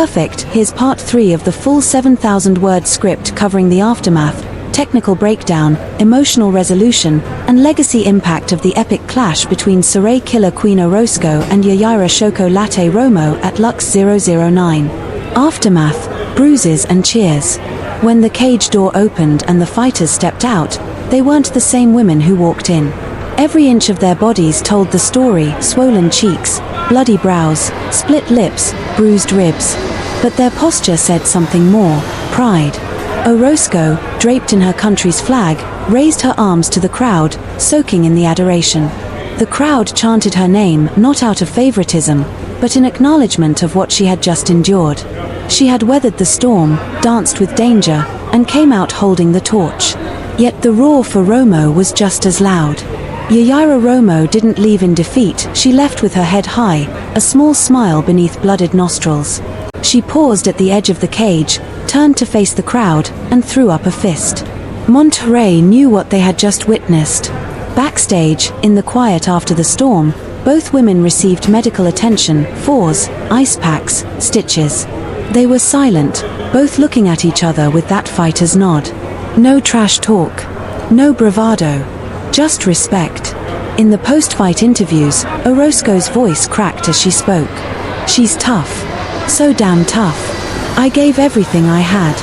Perfect. Here's part 3 of the full 7,000-word script covering the aftermath, technical breakdown, emotional resolution, and legacy impact of the epic clash between Saray killer Queen Orozco and Yajaira Shoko Latt Romo at Lux 009. Aftermath, bruises and cheers. When the cage door opened and the fighters stepped out, they weren't the same women who walked in. Every inch of their bodies told the story: swollen cheeks, bloody brows, split lips, bruised ribs. But their posture said something more: pride. Orozco, draped in her country's flag, raised her arms to the crowd, soaking in the adoration. The crowd chanted her name not out of favoritism, but in acknowledgement of what she had just endured. She had weathered the storm, danced with danger, and came out holding the torch. Yet the roar for Romo was just as loud. Yajaira Romo didn't leave in defeat. She left with her head high, a small smile beneath blooded nostrils. She paused at the edge of the cage, turned to face the crowd, and threw up a fist. Monterrey knew what they had just witnessed. Backstage, in the quiet after the storm, both women received medical attention: fours, ice packs, stitches. They were silent, both looking at each other with that fighter's nod. No trash talk. No bravado. Just respect. In the post-fight interviews, Orozco's voice cracked as she spoke. "She's tough. So damn tough. I gave everything I had.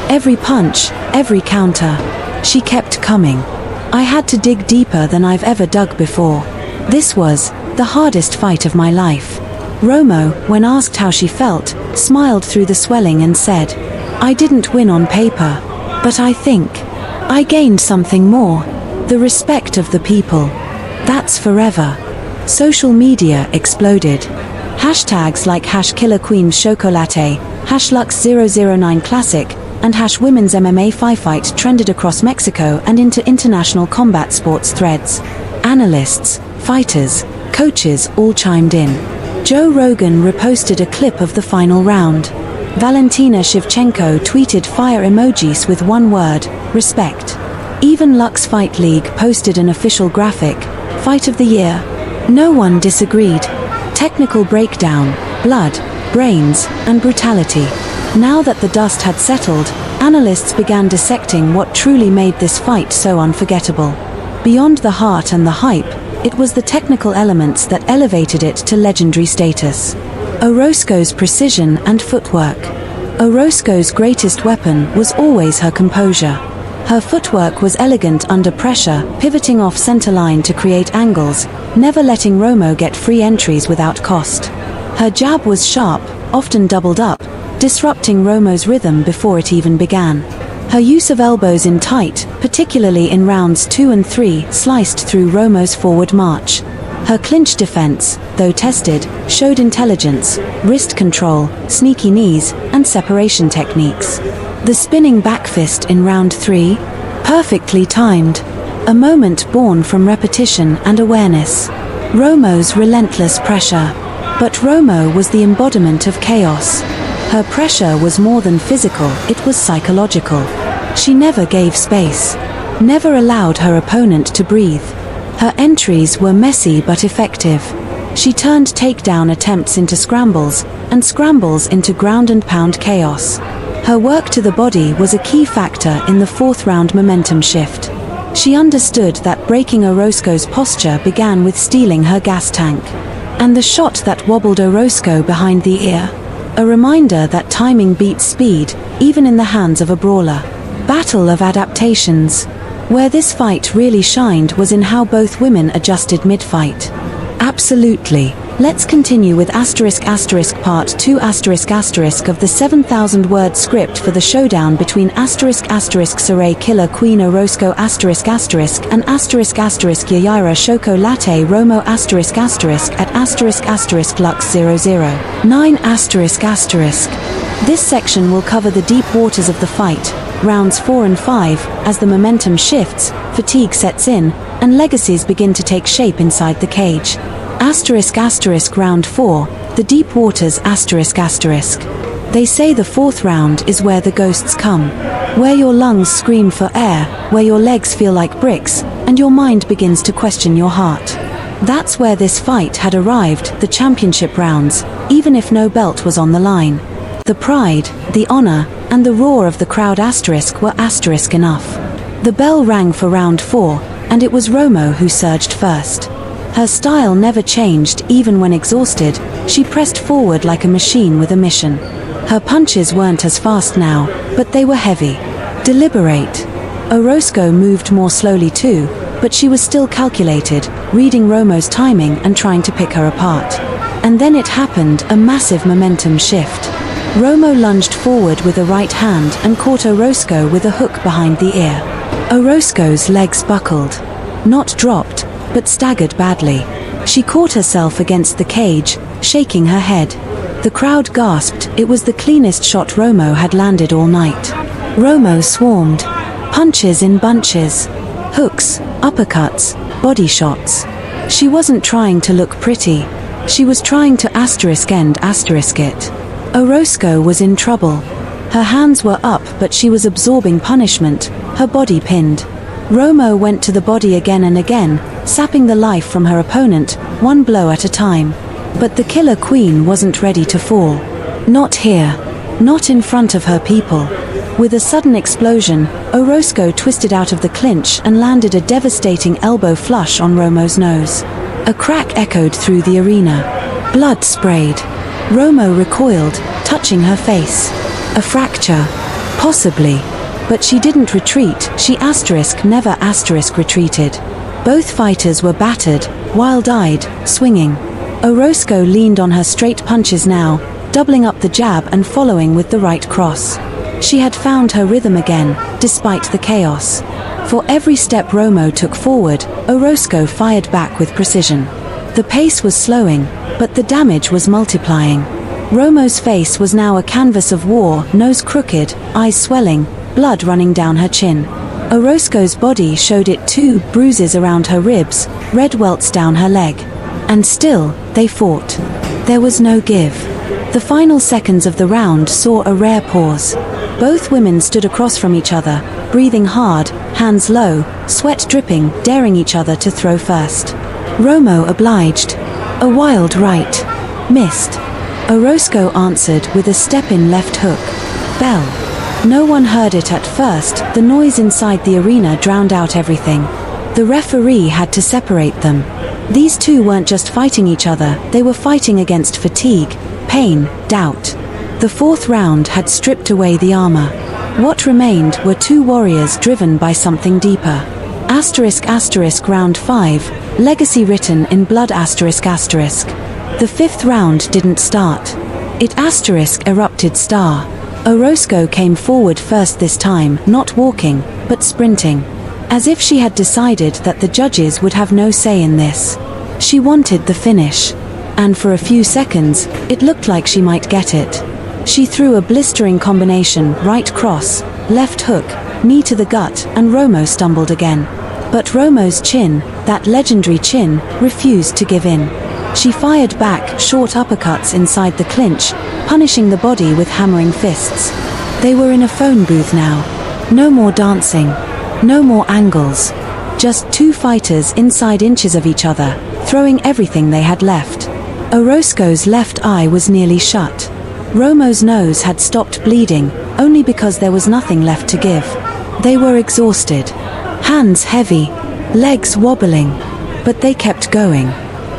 Every punch, every counter. She kept coming. I had to dig deeper than I've ever dug before. This was the hardest fight of my life." Romo, when asked how she felt, smiled through the swelling and said, "I didn't win on paper. But I think I gained something more. The respect of the people. That's forever." Social media exploded. Hashtags like #KillerQueen Shoko Latt, #Lux009 Classic, and #Women's MMA Fight trended across Mexico and into international combat sports threads. Analysts, fighters, coaches all chimed in. Joe Rogan reposted a clip of the final round. Valentina Shevchenko tweeted fire emojis with one word: respect. Even Lux Fight League posted an official graphic: Fight of the Year. No one disagreed. Technical breakdown, blood, brains, and brutality. Now that the dust had settled, analysts began dissecting what truly made this fight so unforgettable. Beyond the heart and the hype, it was the technical elements that elevated it to legendary status. Orozco's precision and footwork. Orozco's greatest weapon was always her composure. Her footwork was elegant under pressure, pivoting off center line to create angles, never letting Romo get free entries without cost. Her jab was sharp, often doubled up, disrupting Romo's rhythm before it even began. Her use of elbows in tight, particularly in rounds 2 and 3, sliced through Romo's forward march. Her clinch defense, though tested, showed intelligence, wrist control, sneaky knees, and separation techniques. The spinning back fist in round 3? Perfectly timed. A moment born from repetition and awareness. Romo's relentless pressure. But Romo was the embodiment of chaos. Her pressure was more than physical, it was psychological. She never gave space. Never allowed her opponent to breathe. Her entries were messy but effective. She turned takedown attempts into scrambles, and scrambles into ground and pound chaos. Her work to the body was a key factor in the 4th round momentum shift. She understood that breaking Orozco's posture began with stealing her gas tank. And the shot that wobbled Orozco behind the ear. A reminder that timing beats speed, even in the hands of a brawler. Battle of adaptations. Where this fight really shined was in how both women adjusted mid-fight. Absolutely. Let's continue with ***part 2*** of the 7,000-word script for the showdown between ***Saray killer Queen Orozco *** and ***Yajaira Shoko Latt Romo *** at Lux 009 ***. This section will cover the deep waters of the fight, rounds 4 and 5, as the momentum shifts, fatigue sets in, and legacies begin to take shape inside the cage. Round 4, the deep waters ***. They say the 4th round is where the ghosts come. Where your lungs scream for air, where your legs feel like bricks, and your mind begins to question your heart. That's where this fight had arrived, the championship rounds, even if no belt was on the line. The pride, the honor, and the roar of the crowd were enough. The bell rang for round 4, and it was Romo who surged first. Her style never changed even when exhausted. She pressed forward like a machine with a mission. Her punches weren't as fast now, but they were heavy. Deliberate. Orozco moved more slowly too, but she was still calculated, reading Romo's timing and trying to pick her apart. And then it happened, a massive momentum shift. Romo lunged forward with a right hand and caught Orozco with a hook behind the ear. Orozco's legs buckled. Not dropped, but staggered badly. She caught herself against the cage, shaking her head. The crowd gasped. It was the cleanest shot Romo had landed all night. Romo swarmed. Punches in bunches. Hooks, uppercuts, body shots. She wasn't trying to look pretty. She was trying to *end it. Orozco was in trouble. Her hands were up, but she was absorbing punishment, her body pinned. Romo went to the body again and again, sapping the life from her opponent, one blow at a time. But the killer queen wasn't ready to fall. Not here. Not in front of her people. With a sudden explosion, Orozco twisted out of the clinch and landed a devastating elbow flush on Romo's nose. A crack echoed through the arena. Blood sprayed. Romo recoiled, touching her face. A fracture. Possibly. But she didn't retreat. She never retreated. Both fighters were battered, wild-eyed, swinging. Orozco leaned on her straight punches now, doubling up the jab and following with the right cross. She had found her rhythm again, despite the chaos. For every step Romo took forward, Orozco fired back with precision. The pace was slowing, but the damage was multiplying. Romo's face was now a canvas of war, nose crooked, eyes swelling, blood running down her chin. Orozco's body showed it too, bruises around her ribs, red welts down her leg. And still, they fought. There was no give. The final seconds of the round saw a rare pause. Both women stood across from each other, breathing hard, hands low, sweat dripping, daring each other to throw first. Romo obliged. A wild right. Missed. Orozco answered with a step-in left hook. Bell. No one heard it at first. The noise inside the arena drowned out everything. The referee had to separate them. These two weren't just fighting each other, they were fighting against fatigue, pain, doubt. The 4th round had stripped away the armor. What remained were two warriors driven by something deeper. Round 5, legacy written in blood ***. The 5th round didn't start. It erupted star. Orozco came forward first this time, not walking, but sprinting. As if she had decided that the judges would have no say in this. She wanted the finish. And for a few seconds, it looked like she might get it. She threw a blistering combination, right cross, left hook, knee to the gut, and Romo stumbled again. But Romo's chin, that legendary chin, refused to give in. She fired back, short uppercuts inside the clinch, punishing the body with hammering fists. They were in a phone booth now. No more dancing. No more angles. Just two fighters inside inches of each other, throwing everything they had left. Orozco's left eye was nearly shut. Romo's nose had stopped bleeding, only because there was nothing left to give. They were exhausted. Hands heavy, legs wobbling. But they kept going.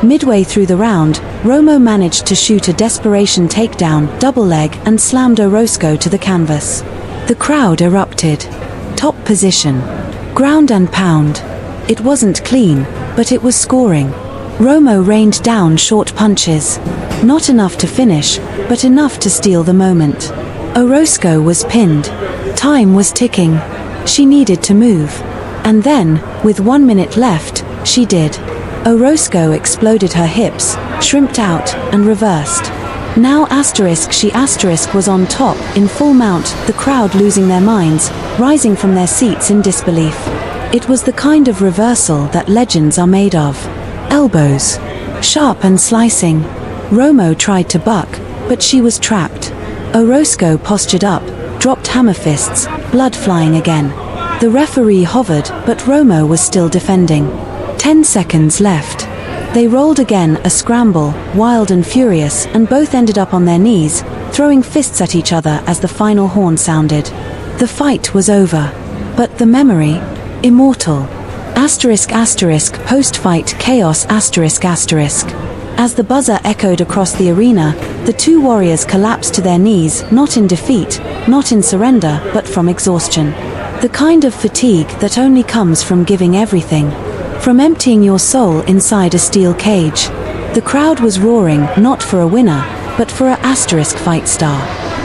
Midway through the round, Romo managed to shoot a desperation takedown, double leg, and slammed Orozco to the canvas. The crowd erupted. Top position. Ground and pound. It wasn't clean, but it was scoring. Romo rained down short punches. Not enough to finish, but enough to steal the moment. Orozco was pinned. Time was ticking. She needed to move. And then, with 1 minute left, she did. Orozco exploded her hips, shrimped out, and reversed. Now she was on top, in full mount, the crowd losing their minds, rising from their seats in disbelief. It was the kind of reversal that legends are made of. Elbows. Sharp and slicing. Romo tried to buck, but she was trapped. Orozco postured up, dropped hammer fists, blood flying again. The referee hovered, but Romo was still defending. 10 seconds left. They rolled again, a scramble, wild and furious, and both ended up on their knees, throwing fists at each other as the final horn sounded. The fight was over. But the memory? Immortal. Post-fight chaos ***. As the buzzer echoed across the arena, the two warriors collapsed to their knees, not in defeat, not in surrender, but from exhaustion. The kind of fatigue that only comes from giving everything. From emptying your soul inside a steel cage. The crowd was roaring, not for a winner, but for a fight star.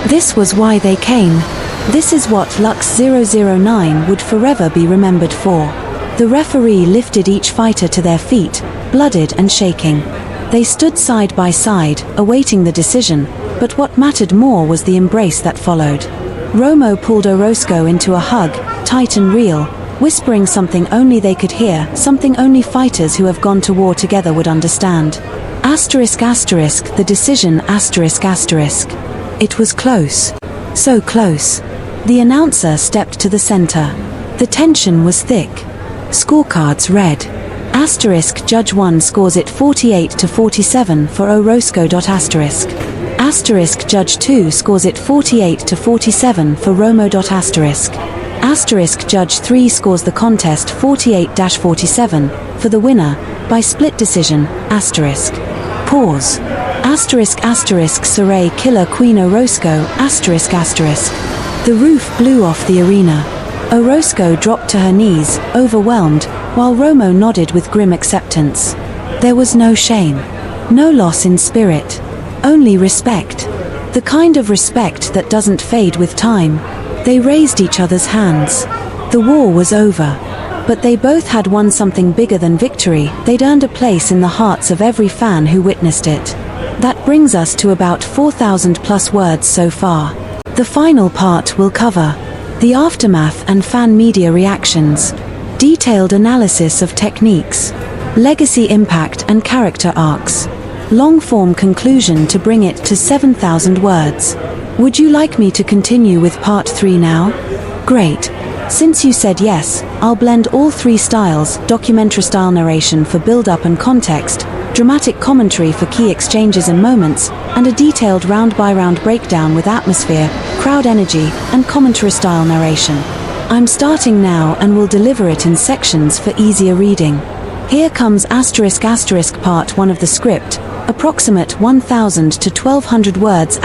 This was why they came. This is what Lux 009 would forever be remembered for. The referee lifted each fighter to their feet, blooded and shaking. They stood side by side, awaiting the decision, but what mattered more was the embrace that followed. Romo pulled Orozco into a hug, tight and real, whispering something only they could hear, something only fighters who have gone to war together would understand. The decision ***. It was close. So close. The announcer stepped to the center. The tension was thick. Scorecards read. Judge 1 scores it 48-47 for Orozco. Judge 2 scores it 48-47 for Romo. Judge 3 scores the contest 48-47 for the winner, by split decision, Pause. Saray killer Queen Orozco, The roof blew off the arena. Orozco dropped to her knees, overwhelmed, while Romo nodded with grim acceptance. There was no shame. No loss in spirit. Only respect. The kind of respect that doesn't fade with time. They raised each other's hands. The war was over. But they both had won something bigger than victory. They'd earned a place in the hearts of every fan who witnessed it. That brings us to about 4,000 plus words so far. The final part will cover the aftermath and fan media reactions, detailed analysis of techniques, legacy impact and character arcs, long-form conclusion to bring it to 7,000 words. Would you like me to continue with part 3 now? Great. Since you said yes, I'll blend all three styles: documentary-style narration for build-up and context, dramatic commentary for key exchanges and moments, and a detailed round-by-round breakdown with atmosphere, crowd energy, and commentary-style narration. I'm starting now and will deliver it in sections for easier reading. Here comes ***, part 1 of the script, approximate 1,000 to 1,200 words ***.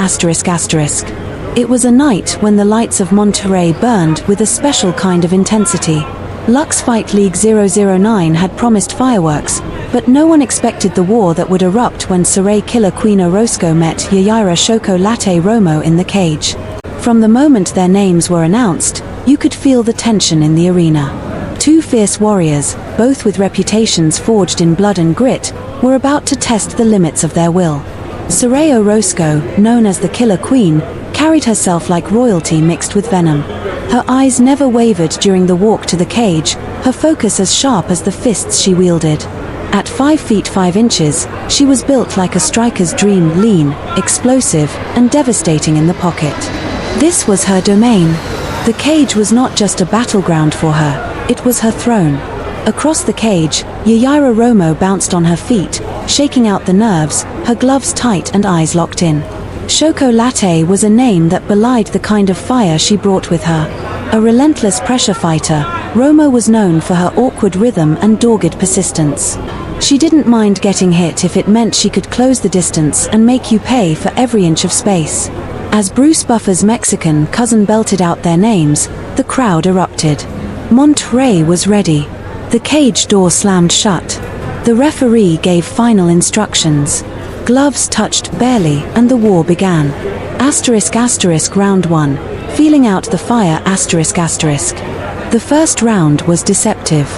It was a night when the lights of Monterrey burned with a special kind of intensity. Lux Fight League 009 had promised fireworks, but no one expected the war that would erupt when Saray killer Queen Orozco met Yajaira Shoko Latt Romo in the cage. From the moment their names were announced, you could feel the tension in the arena. Two fierce warriors, both with reputations forged in blood and grit, were about to test the limits of their will. Saray Orozco, known as the Killer Queen, carried herself like royalty mixed with venom. Her eyes never wavered during the walk to the cage, her focus as sharp as the fists she wielded. At 5 feet 5 inches, she was built like a striker's dream, lean, explosive, and devastating in the pocket. This was her domain. The cage was not just a battleground for her, it was her throne. Across the cage, Yajaira Romo bounced on her feet, shaking out the nerves, her gloves tight and eyes locked in. Shoko Latt was a name that belied the kind of fire she brought with her. A relentless pressure fighter, Romo was known for her awkward rhythm and dogged persistence. She didn't mind getting hit if it meant she could close the distance and make you pay for every inch of space. As Bruce Buffer's Mexican cousin belted out their names, the crowd erupted. Monterrey was ready. The cage door slammed shut. The referee gave final instructions. Gloves touched barely, and the war began. Round 1. Feeling out the fire ***. The first round was deceptive.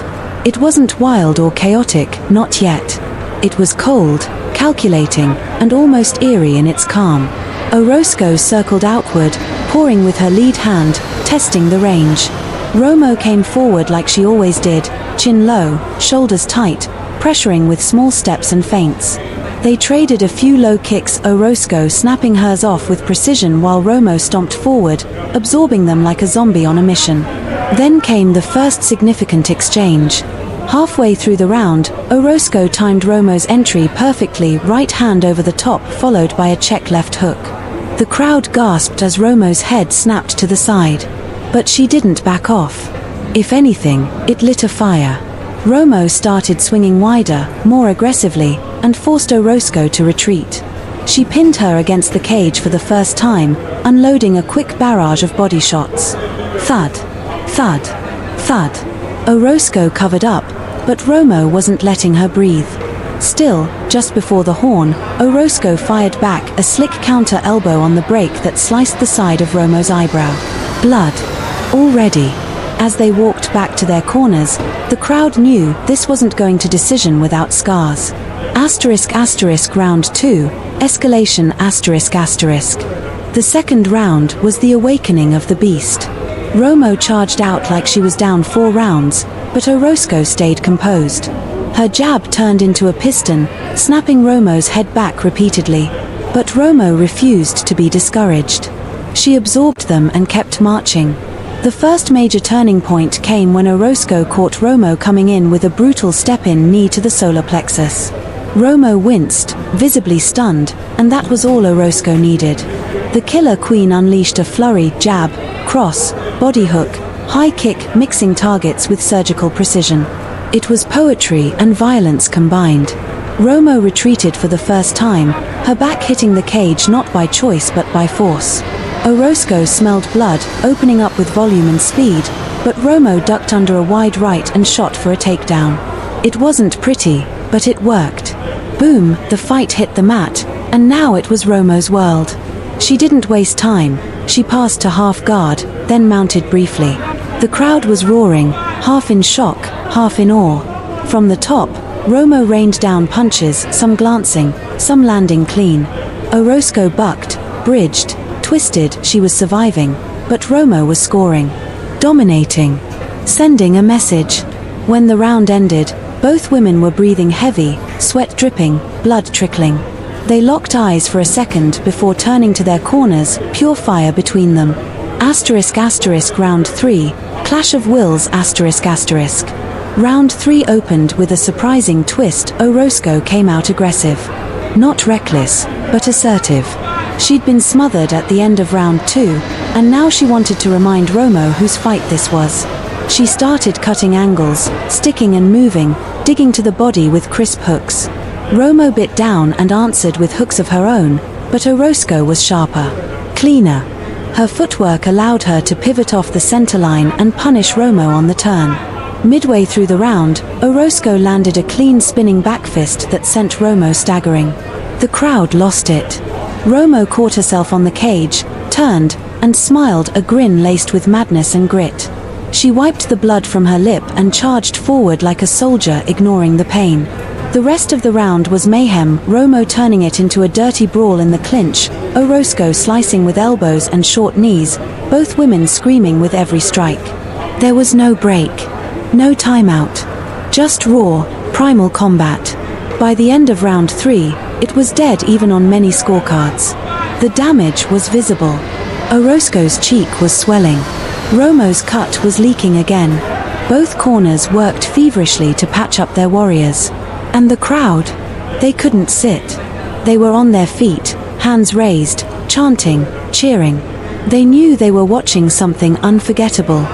It wasn't wild or chaotic, not yet. It was cold, calculating, and almost eerie in its calm. Orozco circled outward, pouring with her lead hand, testing the range. Romo came forward like she always did, chin low, shoulders tight, pressuring with small steps and feints. They traded a few low kicks, Orozco snapping hers off with precision while Romo stomped forward, absorbing them like a zombie on a mission. Then came the first significant exchange. Halfway through the round, Orozco timed Romo's entry perfectly, right hand over the top followed by a check left hook. The The crowd gasped as Romo's head snapped to the side. But she didn't back off. If anything, it lit a fire. Romo started swinging wider, more aggressively, and forced Orozco to retreat. She pinned her against the cage for the first time, unloading a quick barrage of body shots. Thud, thud, thud. Orozco covered up, but Romo wasn't letting her breathe. Still, just before the horn, Orozco fired back a slick counter elbow on the break that sliced the side of Romo's eyebrow. Blood. Already. As they walked back to their corners, the crowd knew this wasn't going to decision without scars. Round 2, escalation ***. The second round was the awakening of the beast. Romo charged out like she was down 4 rounds, but Orozco stayed composed. Her jab turned into a piston, snapping Romo's head back repeatedly. But Romo refused to be discouraged. She absorbed them and kept marching. The first major turning point came when Orozco caught Romo coming in with a brutal step-in knee to the solar plexus. Romo winced, visibly stunned, and that was all Orozco needed. The Killer Queen unleashed a flurry, jab, cross, body hook, high kick, mixing targets with surgical precision. It was poetry and violence combined. Romo retreated for the first time, her back hitting the cage not by choice but by force. Orozco smelled blood, opening up with volume and speed, but Romo ducked under a wide right and shot for a takedown. It wasn't pretty, but it worked. Boom, the fight hit the mat, and now it was Romo's world. She didn't waste time. She passed to half guard, then mounted briefly. The crowd was roaring, half in shock, half in awe. From the top, Romo rained down punches, some glancing, some landing clean. Orozco bucked, bridged, twisted. She was surviving, but Romo was scoring. Dominating. Sending a message. When the round ended, both women were breathing heavy, sweat dripping, blood trickling. They locked eyes for a second before turning to their corners, pure fire between them. Round 3, Clash of Wills ***. Round 3 opened with a surprising twist. Orozco came out aggressive. Not reckless, but assertive. She'd been smothered at the end of round 2, and now she wanted to remind Romo whose fight this was. She started cutting angles, sticking and moving, digging to the body with crisp hooks. Romo bit down and answered with hooks of her own, but Orozco was sharper, cleaner. Her footwork allowed her to pivot off the center line and punish Romo on the turn. Midway through the round, Orozco landed a clean spinning back fist that sent Romo staggering. The crowd lost it. Romo caught herself on the cage, turned, and smiled, a grin laced with madness and grit. She wiped the blood from her lip and charged forward like a soldier, ignoring the pain. The rest of the round was mayhem, Romo turning it into a dirty brawl in the clinch, Orozco slicing with elbows and short knees, both women screaming with every strike. There was no break. No timeout. Just raw, primal combat. By the end of round 3, it was dead even on many scorecards. The damage was visible. Orozco's cheek was swelling. Romo's cut was leaking again. Both corners worked feverishly to patch up their warriors. And the crowd? They couldn't sit. They were on their feet, hands raised, chanting, cheering. They knew they were watching something unforgettable.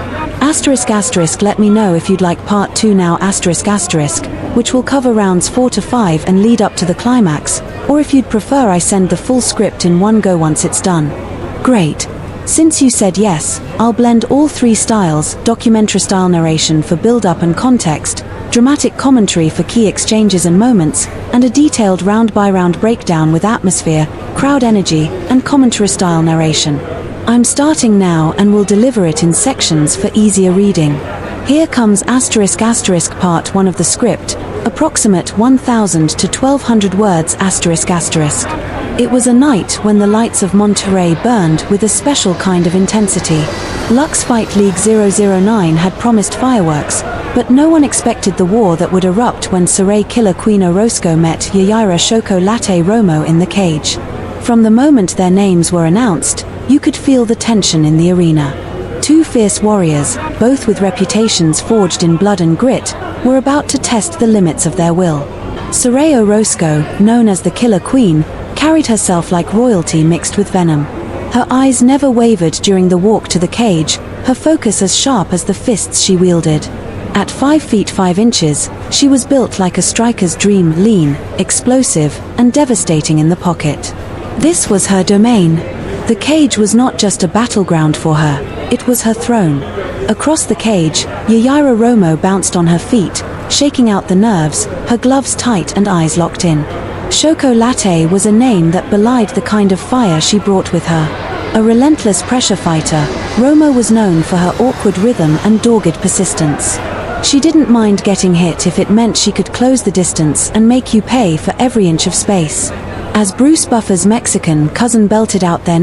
Let me know if you'd like part 2 now ***, which will cover rounds 4 to 5 and lead up to the climax, or if you'd prefer I send the full script in one go once it's done. Great. Since you said yes, I'll blend all 3 styles, documentary style narration for build-up and context, dramatic commentary for key exchanges and moments, and a detailed round-by-round breakdown with atmosphere, crowd energy, and commentary-style narration. I'm starting now and will deliver it in sections for easier reading. Here comes *** part 1 of the script, approximate 1,000 to 1,200 words ***. It was a night when the lights of Monterey burned with a special kind of intensity. Lux Fight League 009 had promised fireworks, but no one expected the war that would erupt when Saray Killer Queen Orozco met Yajaira Shoko Latt Romo in the cage. From the moment their names were announced, you could feel the tension in the arena. 2 fierce warriors, both with reputations forged in blood and grit, were about to test the limits of their will. Saray Orozco, known as the Killer Queen, carried herself like royalty mixed with venom. Her eyes never wavered during the walk to the cage, her focus as sharp as the fists she wielded. At 5 feet 5 inches, she was built like a striker's dream, lean, explosive, and devastating in the pocket. This was her domain. The cage was not just a battleground for her, it was her throne. Across the cage, Yajaira Romo bounced on her feet, shaking out the nerves, her gloves tight and eyes locked in. Shoko Latt was a name that belied the kind of fire she brought with her. A relentless pressure fighter, Romo was known for her awkward rhythm and dogged persistence. She didn't mind getting hit if it meant she could close the distance and make you pay for every inch of space. As Bruce Buffer's Mexican cousin belted out their